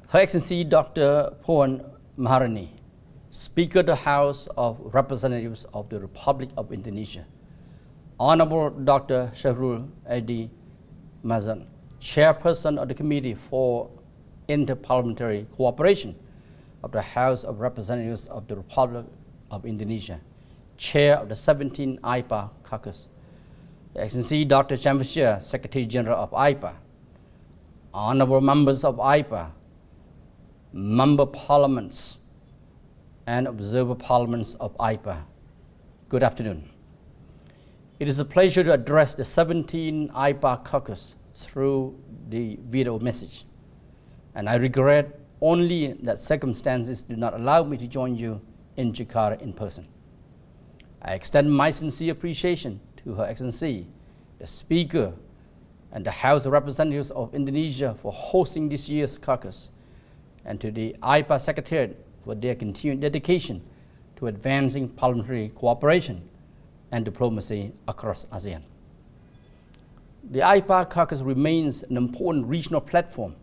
Her Excellency Dr. Puan Maharani, Speaker of the House of Representatives of the Republic of Indonesia, Honorable Dr. Syahrul Adi Mazan, Chairperson of the Committee for Interparliamentary Cooperation of the House of Representatives of the Republic of Indonesia, Chair of the 17th AIPA Caucus, Her Excellency Dr. Chamvashir, Secretary General of AIPA, Honorable Members of AIPA, Member Parliaments, and Observer Parliaments of AIPA. Good afternoon. It is a pleasure to address the 17th AIPA Caucus through the video message, and I regret only that circumstances do not allow me to join you in Jakarta in person. I extend my sincere appreciation to Her Excellency, the Speaker, and the House of Representatives of Indonesia for hosting this year's caucus, and to the AIPA Secretariat for their continued dedication to advancing parliamentary cooperation and diplomacy across ASEAN. The AIPA Caucus remains an important regional platform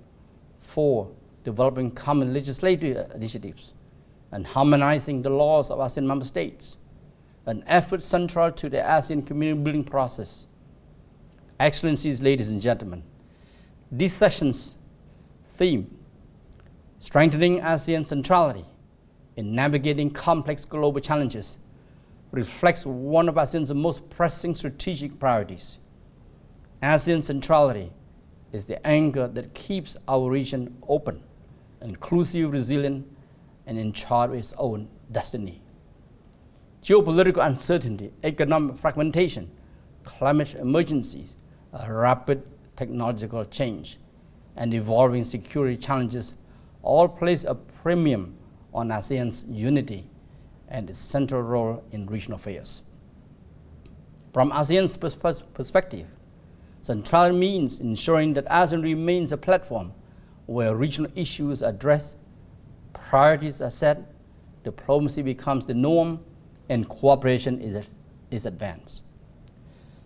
for developing common legislative initiatives and harmonizing the laws of ASEAN Member States, an effort central to the ASEAN Community-building process. Excellencies, ladies and gentlemen, this session's theme, Strengthening ASEAN Centrality in Navigating Complex Global Challenges, reflects one of ASEAN's most pressing strategic priorities. ASEAN Centrality is the anchor that keeps our region open, inclusive, resilient, and in charge of its own destiny. Geopolitical uncertainty, economic fragmentation, climate emergencies, rapid technological change, and evolving security challenges all place a premium on ASEAN's unity and its central role in regional affairs. From ASEAN's perspective, centrality means ensuring that ASEAN remains a platform where regional issues are addressed, priorities are set, diplomacy becomes the norm, and cooperation is advanced.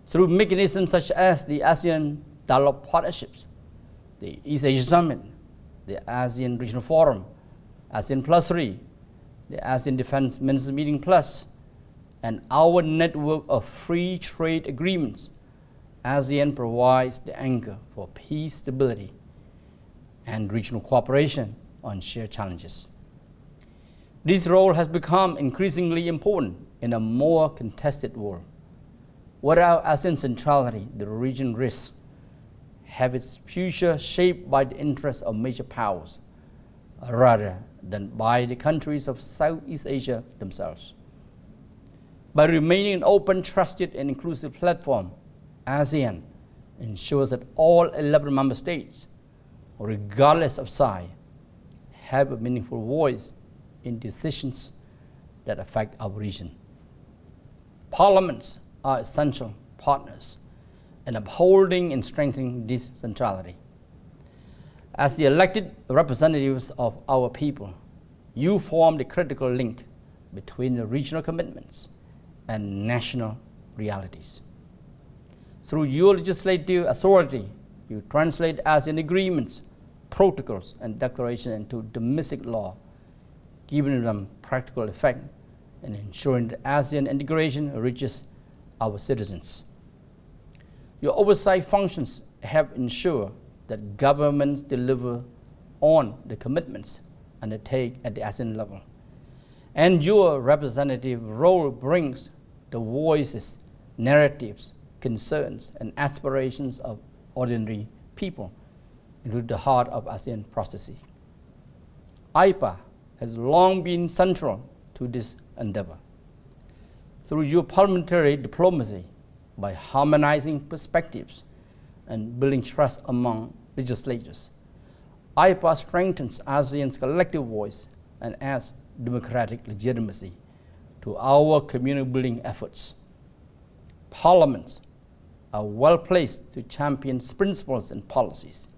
Through mechanisms such as the ASEAN Dialogue Partnerships, the East Asia Summit, the ASEAN Regional Forum, ASEAN Plus 3, the ASEAN Defense Ministers Meeting Plus, and our network of free trade agreements, ASEAN provides the anchor for peace, stability, and regional cooperation on shared challenges. This role has become increasingly important in a more contested world. Without ASEAN centrality, the region risks have its future shaped by the interests of major powers rather than by the countries of Southeast Asia themselves. By remaining an open, trusted, and inclusive platform, ASEAN ensures that all 11 member states, regardless of size, have a meaningful voice in decisions that affect our region. Parliaments are essential partners in upholding and strengthening this centrality. As the elected representatives of our people, you form the critical link between the regional commitments and national realities. Through your legislative authority, you translate ASEAN agreements, protocols, and declarations into domestic law, giving them practical effect and ensuring that ASEAN integration reaches our citizens. Your oversight functions have ensured that governments deliver on the commitments undertaken at the ASEAN level. And your representative role brings the voices, narratives, concerns, and aspirations of ordinary people into the heart of ASEAN processes. AIPA has long been central to this endeavor. Through your parliamentary diplomacy, by harmonizing perspectives and building trust among legislators, AIPA strengthens ASEAN's collective voice and adds democratic legitimacy to our community-building efforts. Parliaments are well placed to champion principles and policies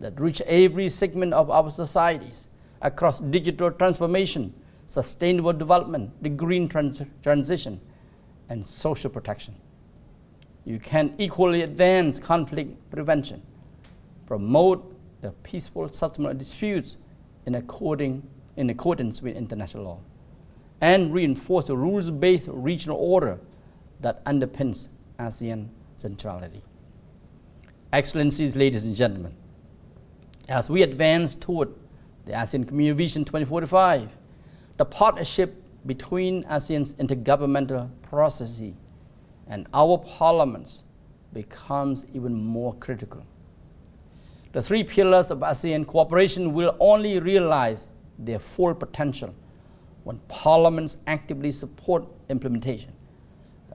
that reach every segment of our societies across digital transformation, sustainable development, the green transition, and social protection. You can equally advance conflict prevention, promote the peaceful settlement of disputes, in accordance with international law, and reinforce the rules-based regional order that underpins ASEAN Centrality. Excellencies, ladies and gentlemen, as we advance toward the ASEAN Community Vision 2045, the partnership between ASEAN's intergovernmental processes and our parliaments becomes even more critical. The three pillars of ASEAN cooperation will only realize their full potential when parliaments actively support implementation,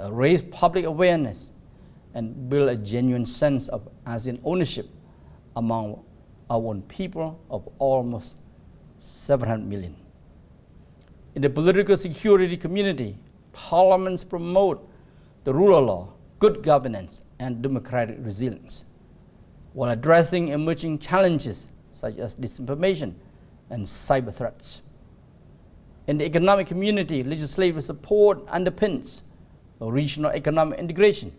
raise public awareness, and build a genuine sense of ASEAN ownership among our own people of almost 700 million. In the political security community, parliaments promote the rule of law, good governance, and democratic resilience, while addressing emerging challenges such as disinformation and cyber threats. In the economic community, legislative support underpins regional economic integration,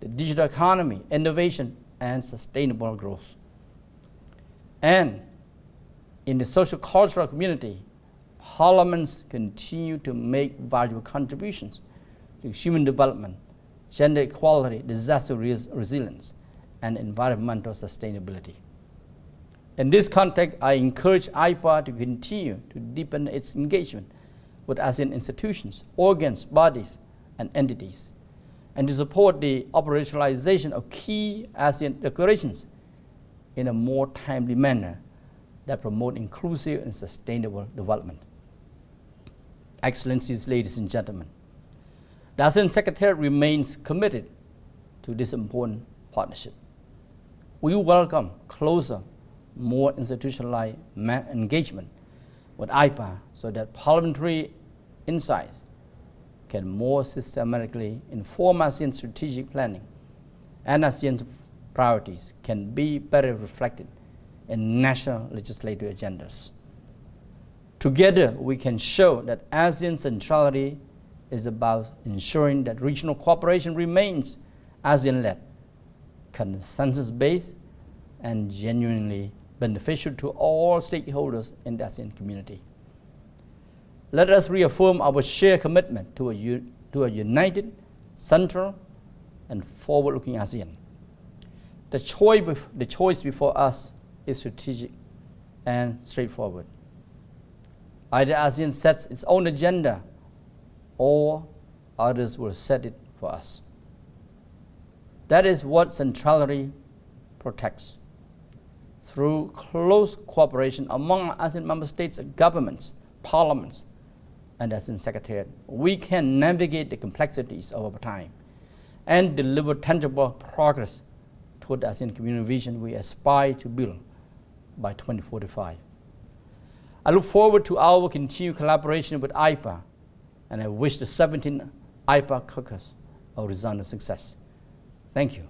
the digital economy, innovation, and sustainable growth. And in the social cultural community, parliaments continue to make valuable contributions to human development, gender equality, disaster resilience, and environmental sustainability. In this context, I encourage AIPA to continue to deepen its engagement with ASEAN institutions, organs, bodies, and entities, and to support the operationalization of key ASEAN declarations in a more timely manner that promote inclusive and sustainable development. Excellencies, ladies and gentlemen, the ASEAN Secretariat remains committed to this important partnership. We welcome closer, more institutionalized engagement with AIPA so that parliamentary insights can more systematically inform ASEAN strategic planning, and ASEAN's priorities can be better reflected in national legislative agendas. Together, we can show that ASEAN Centrality is about ensuring that regional cooperation remains ASEAN-led, consensus-based, and genuinely beneficial to all stakeholders in the ASEAN community. Let us reaffirm our shared commitment to a united, central, and forward-looking ASEAN. The choice before us is strategic and straightforward. Either ASEAN sets its own agenda, or others will set it for us. That is what centrality protects. Through close cooperation among ASEAN Member States governments, parliaments, and ASEAN Secretariat, we can navigate the complexities of our time and deliver tangible progress toward the ASEAN Community Vision we aspire to build by 2045. I look forward to our continued collaboration with AIPA, and I wish the 17th AIPA Caucus a resounding success. Thank you.